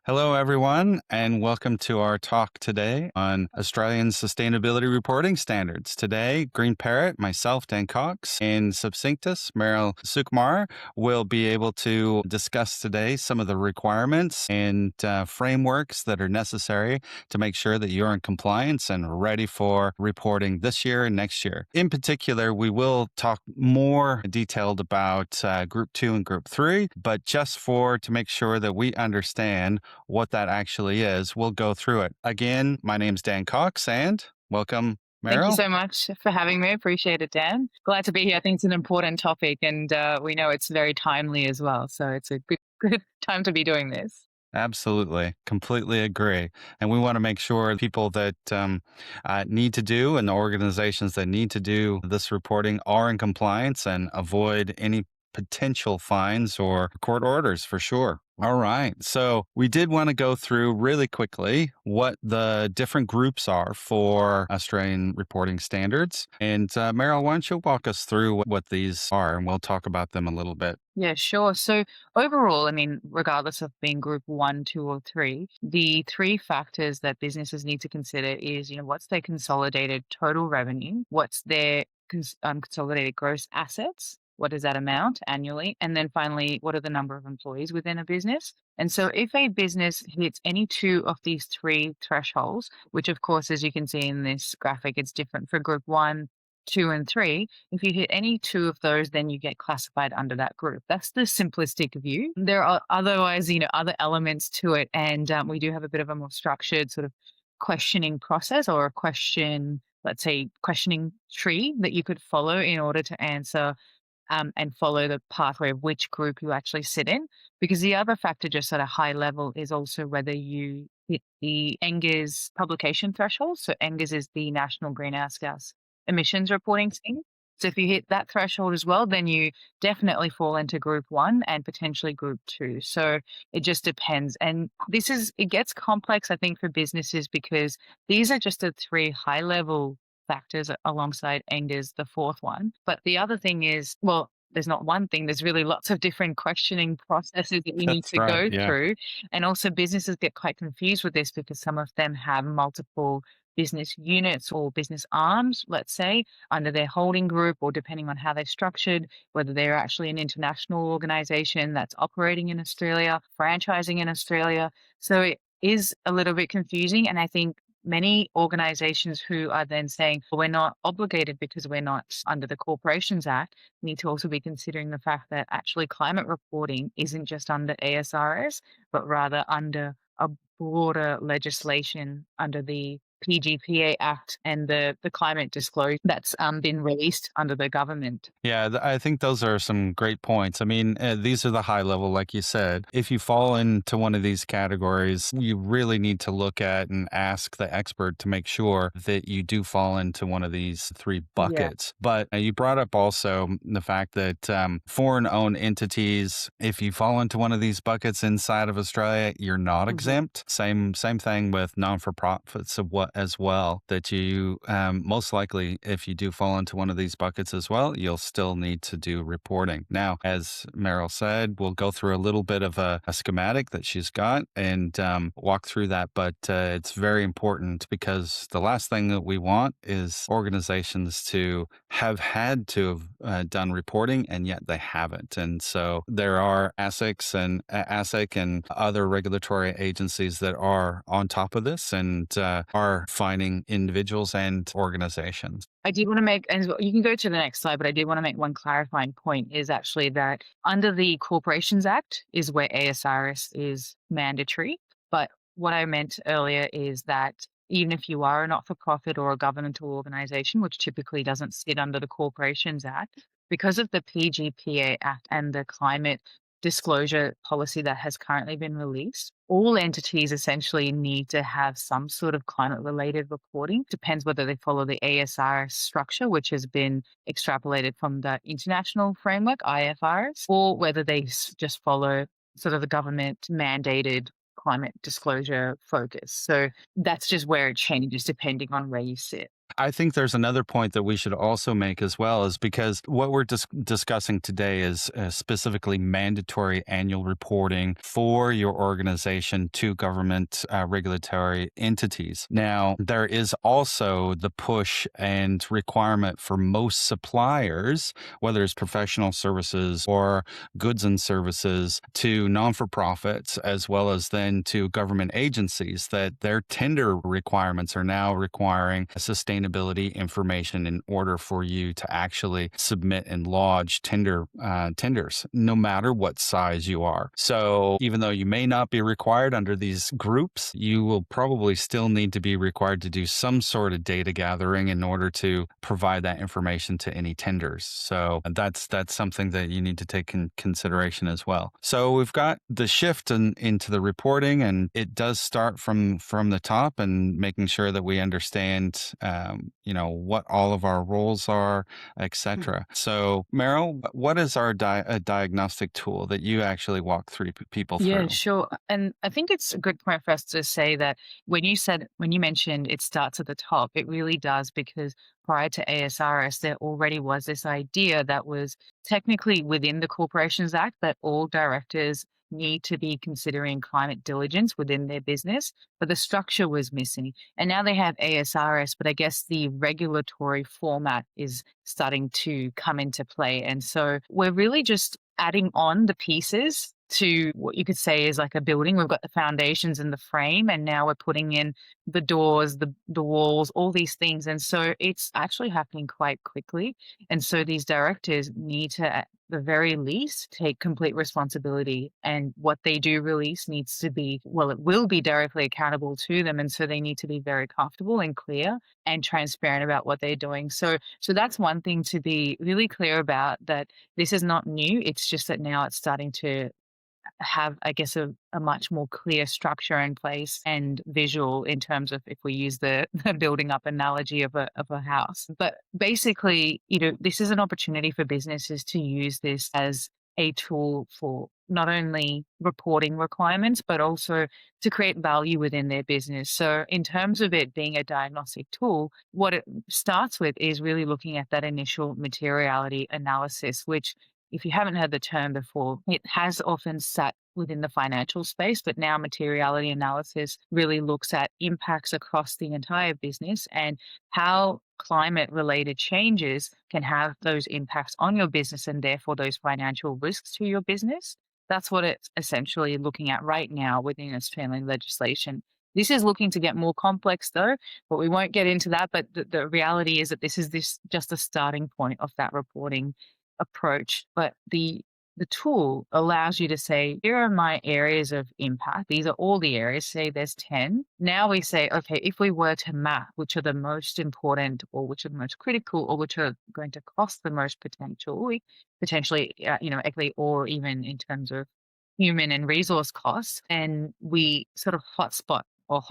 Hello, everyone, and welcome to our talk today on Australian sustainability reporting standards. Today, Green Parrot, myself, Dan Cox, and Subscintus, Meryl Sukumar, will be able to discuss today some of the requirements and frameworks that are necessary to make sure that you're in compliance and ready for reporting this year and next year. In particular, we will talk more detailed about Group 2 and Group 3, but just to make sure that we understand what that actually is, we'll go through it. Again, my name's Dan Cox, and welcome, Thank you Meryl. so much for having me. Appreciate it, Dan. Glad to be here. I think it's an important topic, and we know it's very timely as well. So it's a good time to be doing this. Absolutely. Completely agree. And we want to make sure people that need to do and the organizations that need to do this reporting are in compliance and avoid any potential fines or court orders for sure. All right. So we did want to go through really quickly what the different groups are for Australian reporting standards. And Meryl, why don't you walk us through what these are and we'll talk about them a little bit. Yeah, sure. So overall, I mean, regardless of being group 1, 2, or 3, the three factors that businesses need to consider is, what's their consolidated total revenue, what's their consolidated gross assets, what is that amount annually, and then finally, what are the number of employees within a business. And so if a business hits any two of these three thresholds, which of course, as you can see in this graphic, it's different for group 1, 2, and 3. If you hit any two of those, then you get classified under that group. That's the simplistic view. There are otherwise, other elements to it. And we do have a bit of a more structured sort of questioning process or a question, let's say, questioning tree that you could follow in order to answer and follow the pathway of which group you actually sit in. Because the other factor, just at a high level, is also whether you hit the NGES publication threshold. So NGES is the National Greenhouse Gas Emissions Reporting Scheme. So if you hit that threshold as well, then you definitely fall into group 1 and potentially group 2. So it just depends. And it gets complex, I think, for businesses because these are just the three high level factors alongside NGES, the fourth one. But the other thing is, well, there's not one thing, there's really lots of different questioning processes that you need That's to right. go Yeah. through. And also businesses get quite confused with this because some of them have multiple business units or business arms, let's say, under their holding group, or depending on how they're structured, whether they're actually an international organization that's operating in Australia, franchising in Australia. So it is a little bit confusing. And I think many organizations who are then saying, well, we're not obligated because we're not under the Corporations Act, need to also be considering the fact that actually climate reporting isn't just under ASRS, but rather under a broader legislation under the PGPA Act and the climate disclosure that's been released under the government. Yeah, I think those are some great points. I mean, these are the high level, like you said. If you fall into one of these categories, you really need to look at and ask the expert to make sure that you do fall into one of these three Yeah. buckets. But you brought up also the fact that foreign owned entities, if you fall into one of these buckets inside of Australia, you're not Hmm. exempt. Same thing with non for profits as well. That you most likely, if you do fall into one of these buckets as well, you'll still need to do reporting. Now, as Meryl said, we'll go through a little bit of a schematic that she's got and walk through that. But it's very important because the last thing that we want is organizations to have had to have done reporting and yet they haven't. And so there are ASICs and ASIC and other regulatory agencies that are on top of this and are finding individuals and organizations. I did want to make, and you can go to the next slide, but I did want to make one clarifying point is actually that under the Corporations Act is where ASRS is mandatory. But what I meant earlier is that even if you are a not for profit or a governmental organization, which typically doesn't sit under the Corporations Act, because of the PGPA Act and the climate disclosure policy that has currently been released, all entities essentially need to have some sort of climate related reporting. Depends whether they follow the ASRS structure, which has been extrapolated from the international framework, IFRS, or whether they just follow sort of the government mandated climate disclosure focus. So that's just where it changes depending on where you sit. I think there's another point that we should also make as well, is because what we're discussing today is specifically mandatory annual reporting for your organization to government regulatory entities. Now, there is also the push and requirement for most suppliers, whether it's professional services or goods and services, to non-for-profits as well as then to government agencies, that their tender requirements are now requiring sustainability information in order for you to actually submit and lodge tenders, no matter what size you are. So even though you may not be required under these groups, you will probably still need to be required to do some sort of data gathering in order to provide that information to any tenders. So that's something that you need to take in consideration as well. So we've got the shift into the reporting, and it does start from the top and making sure that we understand, what all of our roles are, etc. So, Meryl, what is our a diagnostic tool that you actually walk through people Yeah, through? sure. And I think it's a good point for us to say that when you mentioned it starts at the top, it really does, because prior to ASRS, there already was this idea that was technically within the Corporations Act that all directors need to be considering climate diligence within their business, but the structure was missing. And now they have ASRS, but I guess the regulatory format is starting to come into play. And so we're really just adding on the pieces to what you could say is like a building. We've got the foundations and the frame, and now we're putting in the doors, the walls, all these things. And so it's actually happening quite quickly. And so these directors need to, at the very least, take complete responsibility. And what they do release needs to be, well, it will be directly accountable to them. And so they need to be very comfortable and clear and transparent about what they're doing. So that's one thing to be really clear about, that this is not new. It's just that now it's starting to have, I guess, a much more clear structure in place and visual, in terms of if we use the building up analogy of a house. But basically, this is an opportunity for businesses to use this as a tool for not only reporting requirements, but also to create value within their business. So in terms of it being a diagnostic tool, what it starts with is really looking at that initial materiality analysis, which, if you haven't heard the term before, it has often sat within the financial space, but now materiality analysis really looks at impacts across the entire business and how climate related changes can have those impacts on your business and therefore those financial risks to your business. That's what it's essentially looking at right now within Australian legislation. This is looking to get more complex though, but we won't get into that. But the reality is that this just a starting point of that reporting approach. But the tool allows you to say, here are my areas of impact. These are all the areas. Say there's 10. Now we say, okay, if we were to map which are the most important, or which are the most critical, or which are going to cost the most potentially, equity, or even in terms of human and resource costs, and we sort of hotspot, or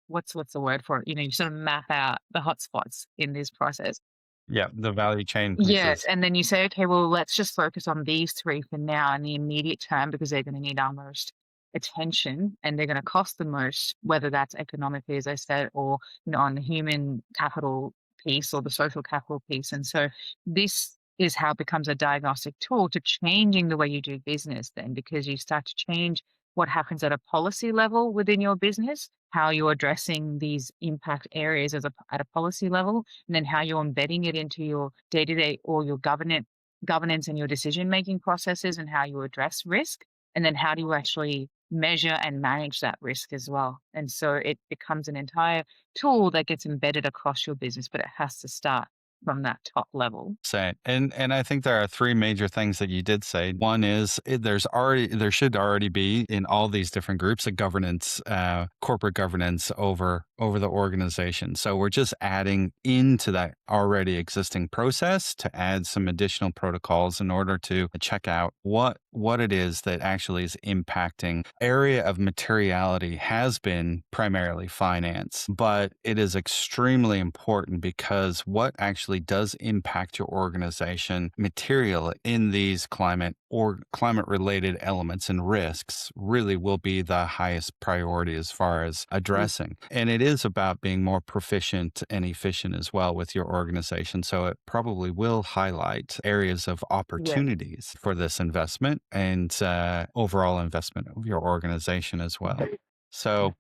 what's the word for it? You sort of map out the hotspots in this process. Yeah, the value chain Yes, pieces. and then you say, "Okay, well, let's just focus on these 3 for now in the immediate term, because they're gonna need our most attention, and they're gonna cost the most," whether that's economically, as I said, or, on the human capital piece or the social capital piece. And so this is how it becomes a diagnostic tool to changing the way you do business then, because you start to change what happens at a policy level within your business, how you're addressing these impact areas at a policy level, and then how you're embedding it into your day-to-day or your governance and your decision-making processes, and how you address risk, and then how do you actually measure and manage that risk as well. And so it becomes an entire tool that gets embedded across your business, but it has to start from that top level. Say, and I think there are three major things that you did say. One is there should already be in all these different groups a governance, corporate governance over the organization. So we're just adding into that already existing process to add some additional protocols in order to check out what it is that actually is impacting. Area of materiality has been primarily finance, but it is extremely important, because what actually actually does impact your organization material in these climate or climate related elements and risks really will be the highest priority as far as addressing. And it is about being more proficient and efficient as well with your organization. So it probably will highlight areas of Yeah. opportunities for this investment and overall investment of your organization as well. So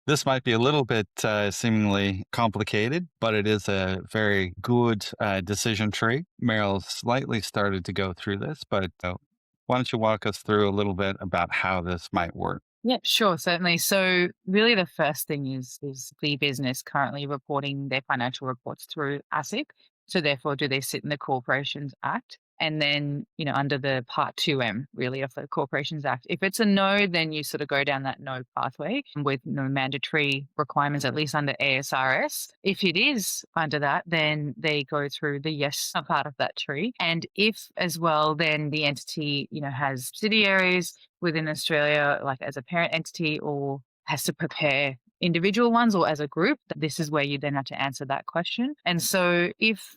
this might be a little bit seemingly complicated, but it is a very good decision tree. Meryl slightly started to go through this, but why don't you walk us through a little bit about how this might work? Yeah, sure, certainly. So really the first thing is the business currently reporting their financial reports through ASIC. So therefore, do they sit in the Corporations Act? And then, under the Part 2M really of the Corporations Act. If it's a no, then you sort of go down that no pathway with no mandatory requirements, at least under ASRS. If it is under that, then they go through the yes part of that tree. And if as well, then the entity, has subsidiaries within Australia, like as a parent entity, or has to prepare individual ones or as a group, this is where you then have to answer that question. And so if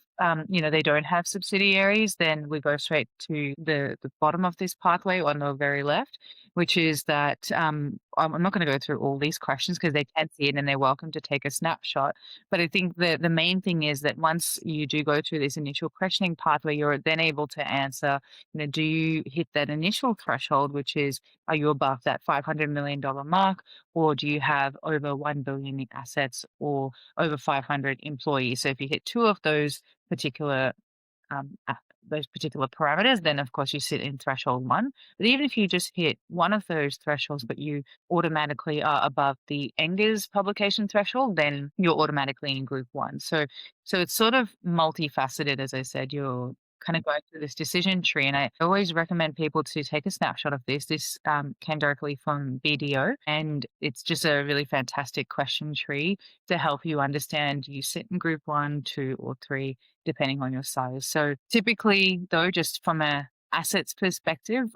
they don't have subsidiaries, then we go straight to the bottom of this pathway on the very left, which is that I'm not going to go through all these questions because they can see it and they're welcome to take a snapshot. But I think the main thing is that once you do go through this initial questioning pathway, you're then able to answer, do you hit that initial threshold, which is, are you above that $500 million mark, or do you have over 1 billion in assets or over 500 employees? So if you hit two of particular those particular parameters, then of course you sit in threshold one. But even if you just hit one of those thresholds, but you automatically are above the NGA's publication threshold, then you're automatically in group one. So it's sort of multifaceted, as I said. You're kind of going through this decision tree, and I always recommend people to take a snapshot of this. This came directly from BDO, and it's just a really fantastic question tree to help you understand you sit in group one, two, or three, depending on your size. So typically, though, just from a assets perspective,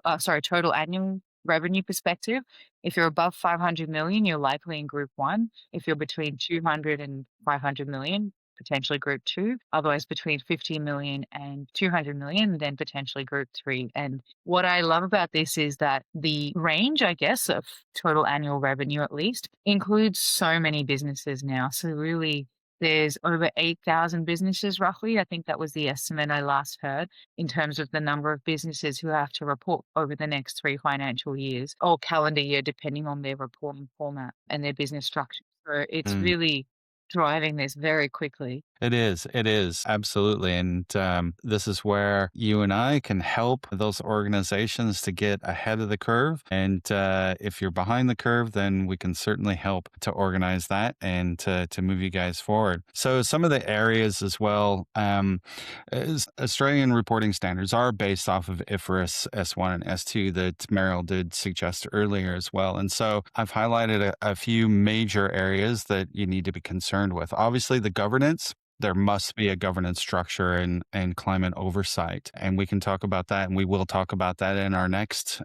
total annual revenue perspective, if you're above 500 million, you're likely in group one. If you're between 200 and 500 million, potentially group two. Otherwise, between 50 million and 200 million, then potentially group three. And what I love about this is that the range, I guess, of total annual revenue at least includes so many businesses now. So really, there's over 8,000 businesses roughly. I think that was the estimate I last heard in terms of the number of businesses who have to report over the next 3 financial years or calendar year, depending on their reporting format and their business structure. So it's really driving this very quickly. It is, absolutely. And this is where you and I can help those organizations to get ahead of the curve. And if you're behind the curve, then we can certainly help to organize that and to move you guys forward. So some of the areas as well, is Australian reporting standards are based off of IFRS S1 and S2 that Meryl did suggest earlier as well. And so I've highlighted a few major areas that you need to be concerned with. Obviously, the governance. There must be a governance structure and climate oversight. And we can talk about that, and we will talk about that in our next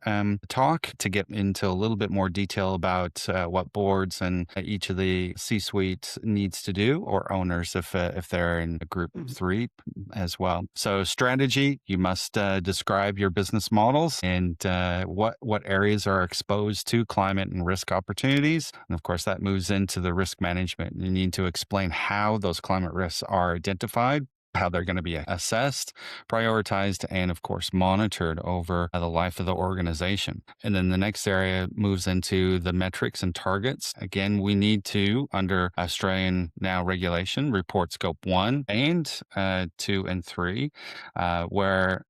talk to get into a little bit more detail about what boards and each of the C-suite needs to do, or owners if they're in group three as well. So strategy, you must describe your business models and what areas are exposed to climate and risk opportunities. And of course, that moves into the risk management. You need to explain how those climate risks are identified, how they're going to be assessed, prioritized, and of course, monitored over the life of the organization. And then the next area moves into the metrics and targets. Again, we need to, under Australian now regulation, report scope 1 and 2 and 3, where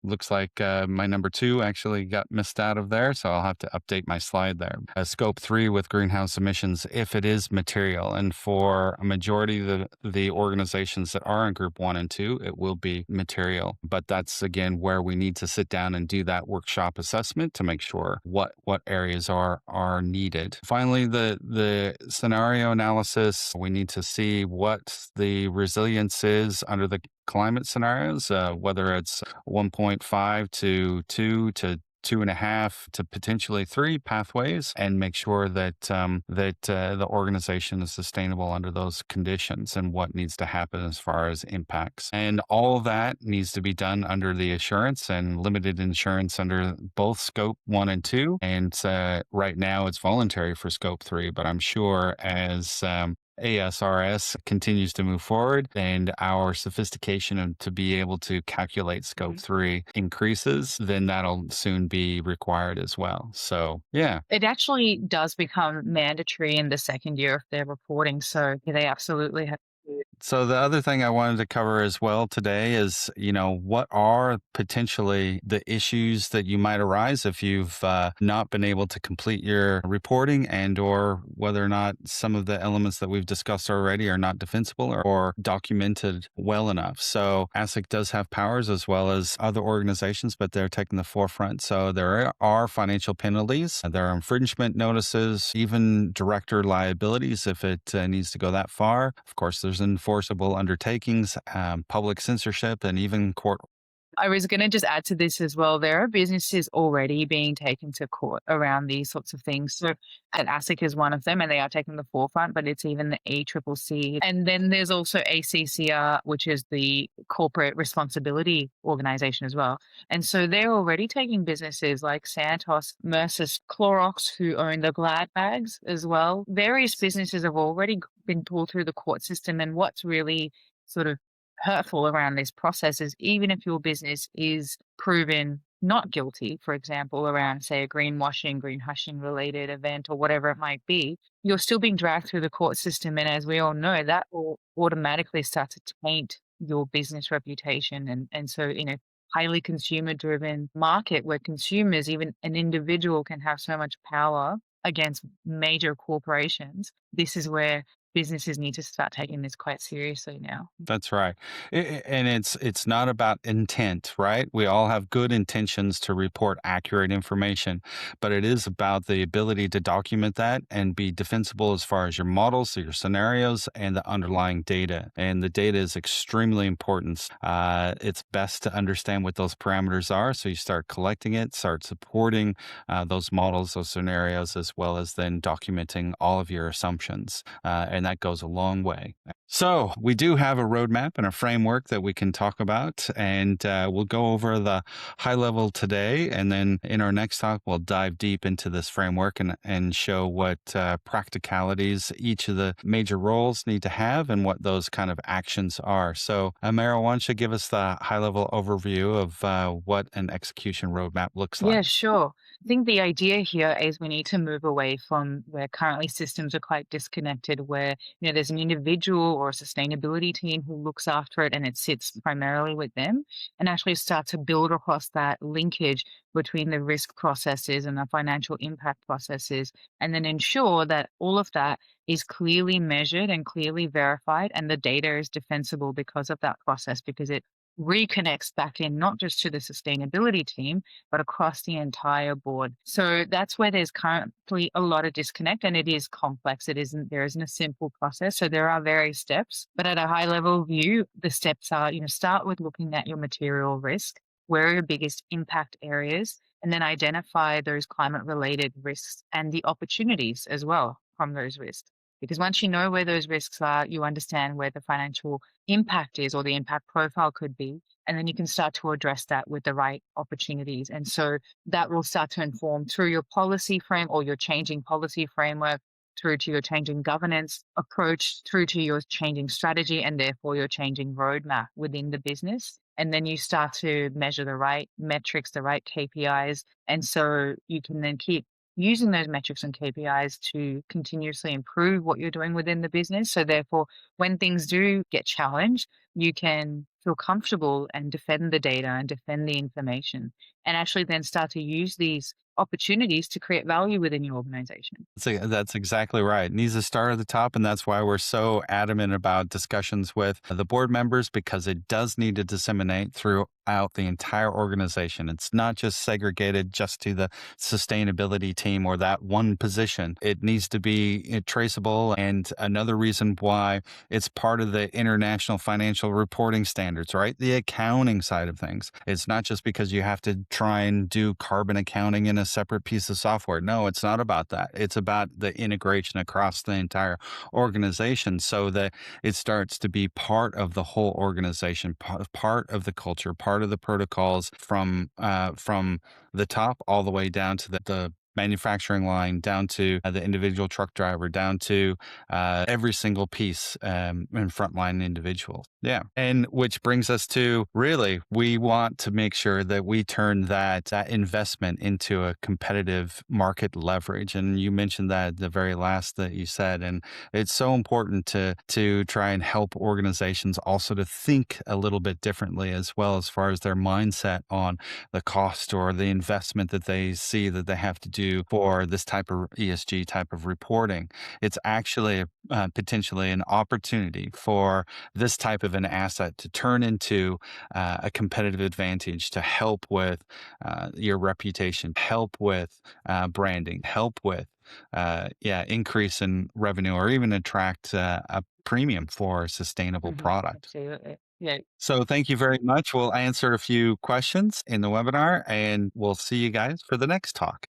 looks like my number 2 actually got missed out of there, so I'll have to update my slide there. Scope 3 with greenhouse emissions, if it is material, and for a majority of the organizations that are in group 1 and 2, it will be material. But that's, again, where we need to sit down and do that workshop assessment to make sure what areas are needed. Finally, the scenario analysis, we need to see what the resilience is under the climate scenarios, whether it's 1.5 to 2 to 2.5 to potentially 3 pathways and make sure that the organization is sustainable under those conditions and what needs to happen as far as impacts. And all of that needs to be done under the assurance and limited insurance under both scope 1 and 2. And right now it's voluntary for scope 3, but I'm sure as ASRS continues to move forward and our sophistication to be able to calculate scope 3 increases, then that'll soon be required as well. So, yeah. It actually does become mandatory in the second year of their reporting. So they absolutely have to. So the other thing I wanted to cover as well today is, what are potentially the issues that you might arise if you've not been able to complete your reporting, and or whether or not some of the elements that we've discussed already are not defensible or documented well enough. So ASIC does have powers as well as other organizations, but they're taking the forefront. So there are financial penalties, there are infringement notices, even director liabilities if it needs to go that far. Of course, there's enforceable undertakings, public censorship, and even court. I was going to just add to this as well. There are businesses already being taken to court around these sorts of things. So, and ASIC is one of them, and they are taking the forefront, but it's even the ACCC. And then there's also ACCR, which is the corporate responsibility organization as well. And so they're already taking businesses like Santos, Mercis, Clorox, who own the Glad bags as well. Various businesses have already been pulled through the court system. And what's really sort of hurtful around this process is even if your business is proven not guilty, for example, around, say, a greenwashing, green hushing related event or whatever it might be, you're still being dragged through the court system. And as we all know, that will automatically start to taint your business reputation. And so, in a highly consumer driven market where consumers, even an individual, can have so much power against major corporations, this is where businesses need to start taking this quite seriously now. That's right. And it's not about intent, right? We all have good intentions to report accurate information, but it is about the ability to document that and be defensible as far as your models, your scenarios, and the underlying data. And the data is extremely important. It's best to understand what those parameters are, so you start collecting it, start supporting those models, those scenarios, as well as then documenting all of your assumptions. And that goes a long way. So we do have a roadmap and a framework that we can talk about, and we'll go over the high level today. And then in our next talk, we'll dive deep into this framework and show what practicalities each of the major roles need to have and what those kind of actions are. So, Meryl, why don't you give us the high level overview of what an execution roadmap looks like? Yeah, sure. I think the idea here is we need to move away from where currently systems are quite disconnected, where there's an individual or a sustainability team who looks after it and it sits primarily with them, and actually start to build across that linkage between the risk processes and the financial impact processes, and then ensure that all of that is clearly measured and clearly verified, and the data is defensible because of that process, because it reconnects back in not just to the sustainability team, but across the entire board. So that's where there's currently a lot of disconnect, and it is complex. There isn't a simple process. So there are various steps, but at a high level view, the steps are, start with looking at your material risk. Where are your biggest impact areas? And then identify those climate related risks and the opportunities as well from those risks. Because once you know where those risks are, you understand where the financial impact is or the impact profile could be. And then you can start to address that with the right opportunities. And so that will start to inform through your policy frame or your changing policy framework, through to your changing governance approach, through to your changing strategy, and therefore your changing roadmap within the business. And then you start to measure the right metrics, the right KPIs. And so you can then keep using those metrics and KPIs to continuously improve what you're doing within the business. So therefore, when things do get challenged, you can feel comfortable and defend the data and defend the information, and actually then start to use these opportunities to create value within your organization. That's exactly right. It needs to start at the top. And that's why we're so adamant about discussions with the board members, because it does need to disseminate throughout the entire organization. It's not just segregated just to the sustainability team or that one position. It needs to be traceable. And another reason why it's part of the international financial reporting standards, right? The accounting side of things. It's not just because you have to try and do carbon accounting in a separate piece of software. No, it's not about that. It's about the integration across the entire organization so that it starts to be part of the whole organization, part of the culture, part of the protocols from the top all the way down to the manufacturing line, down to the individual truck driver, down to every single piece and frontline individuals. Yeah. And which brings us to really, we want to make sure that we turn that investment into a competitive market leverage. And you mentioned that at the very last that you said. And it's so important to try and help organizations also to think a little bit differently as well, as far as their mindset on the cost or the investment that they see that they have to do for this type of ESG type of reporting. It's actually potentially an opportunity for this type of an asset to turn into a competitive advantage to help with your reputation, help with branding, help with increase in revenue, or even attract a premium for a sustainable product. Absolutely. Yeah. So thank you very much. We'll answer a few questions in the webinar, and we'll see you guys for the next talk.